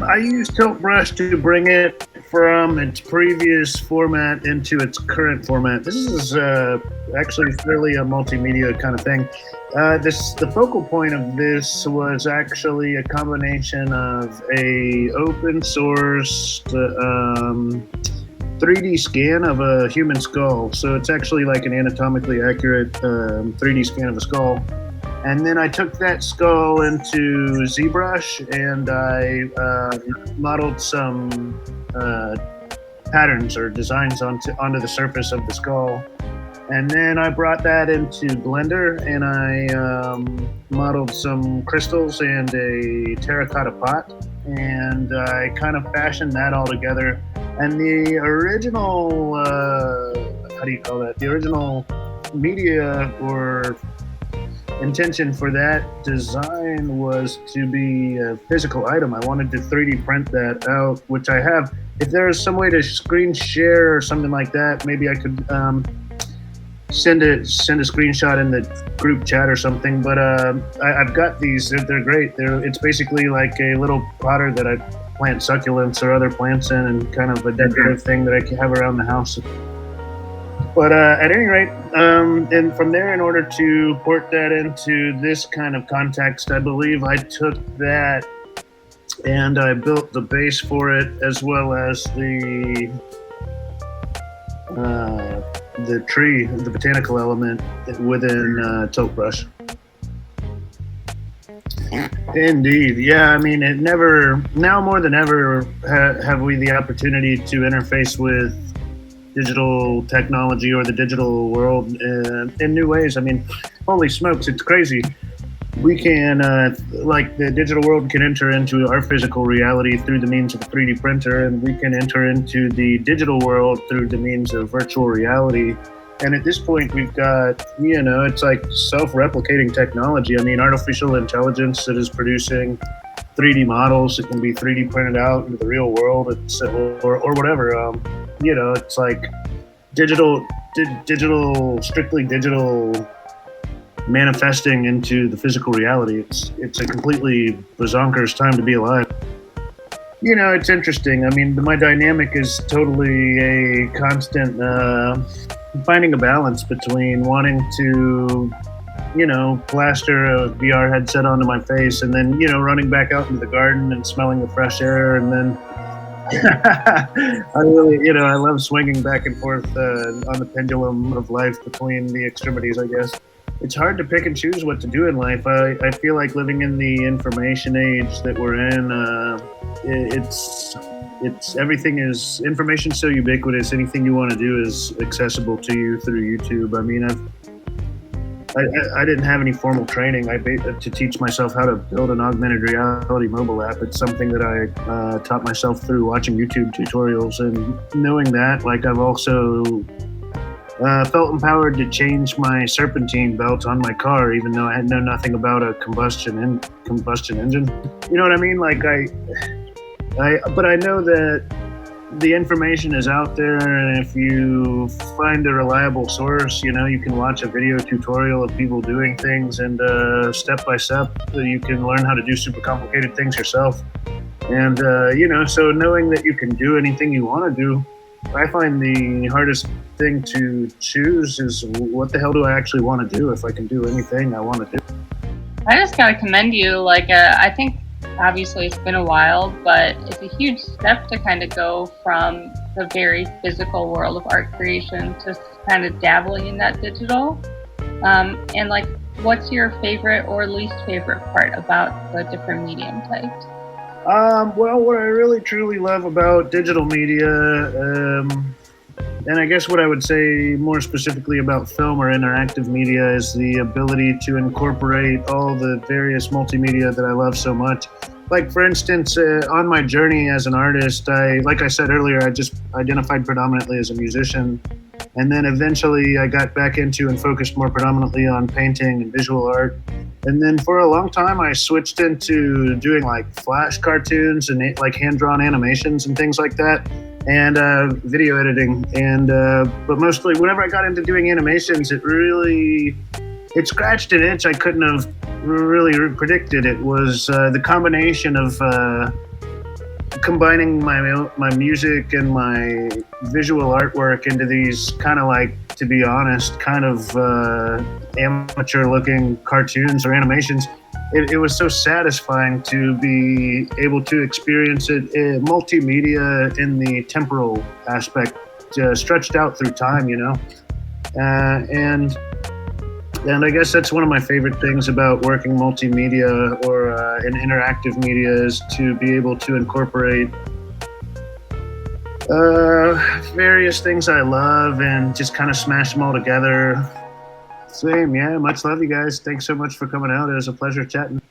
I used Tilt Brush to bring it from its previous format into its current format. This is actually fairly a multimedia kind of thing. The focal point of this was actually a combination of a open source 3D scan of a human skull. So it's actually like an anatomically accurate 3D scan of a skull. And then I took that skull into ZBrush and I modeled some patterns or designs onto the surface of the skull. And then I brought that into Blender and I modeled some crystals and a terracotta pot. And I kind of fashioned that all together. And the original, how do you call that? The original media or intention for that design was to be a physical item. I wanted to 3D print that out, which I have. If there is some way to screen share or something like that, maybe I could send a screenshot in the group chat or something. But I've got these. They're great. It's basically like a little potter that I plant succulents or other plants in, and kind of a decorative thing that I can have around the house. But at any rate, and from there, in order to port that into this kind of context, I believe I took that and I built the base for it, as well as the tree, the botanical element within Tilt Brush. Indeed, yeah. I mean, now more than ever have we the opportunity to interface with digital technology or the digital world in new ways. I mean, holy smokes, it's crazy. We can, like the digital world can enter into our physical reality through the means of a 3D printer, and we can enter into the digital world through the means of virtual reality. And at this point, we've got, it's like self-replicating technology. I mean, artificial intelligence that is producing 3D models that can be 3D printed out into the real world, or whatever. It's like strictly digital manifesting into the physical reality. It's a completely bazonkers time to be alive. It's interesting. I mean, my dynamic is totally a constant finding a balance between wanting to, plaster a VR headset onto my face and then, running back out into the garden and smelling the fresh air, and then I really, I love swinging back and forth on the pendulum of life between the extremities, I guess. It's hard to pick and choose what to do in life. I feel like living in the information age that we're in, information so ubiquitous. Anything you want to do is accessible to you through YouTube. I mean, I didn't have any formal training to teach myself how to build an augmented reality mobile app. It's something that I taught myself through watching YouTube tutorials, and knowing that, like, I've also felt empowered to change my serpentine belt on my car, even though I know nothing about a combustion engine. You know what I mean? Like but I know that the information is out there, and if you find a reliable source, you can watch a video tutorial of people doing things, and step by step, you can learn how to do super complicated things yourself. And so knowing that you can do anything you want to do, I find the hardest thing to choose is what the hell do I actually want to do if I can do anything I want to do. I just gotta commend you. I think obviously it's been a while, but it's a huge step to kind of go from the very physical world of art creation to kind of dabbling in that digital. And what's your favorite or least favorite part about the different medium types? Well, what I really truly love about digital media, and I guess what I would say more specifically about film or interactive media, is the ability to incorporate all the various multimedia that I love so much. Like, for instance, on my journey as an artist, like I said earlier, I just identified predominantly as a musician. And then eventually I got back into and focused more predominantly on painting and visual art. And then for a long time, I switched into doing flash cartoons and hand-drawn animations and things like that, and video editing. And but mostly, whenever I got into doing animations, it scratched an itch I couldn't have really predicted. It was the combination of combining my music and my visual artwork into these kind of like, to be honest, kind of amateur looking cartoons or animations. It was so satisfying to be able to experience it multimedia in the temporal aspect, stretched out through time, you know. And I guess that's one of my favorite things about working multimedia or in interactive media, is to be able to incorporate various things I love and just kind of smash them all together. Same, yeah. Much love, you guys. Thanks so much for coming out. It was a pleasure chatting.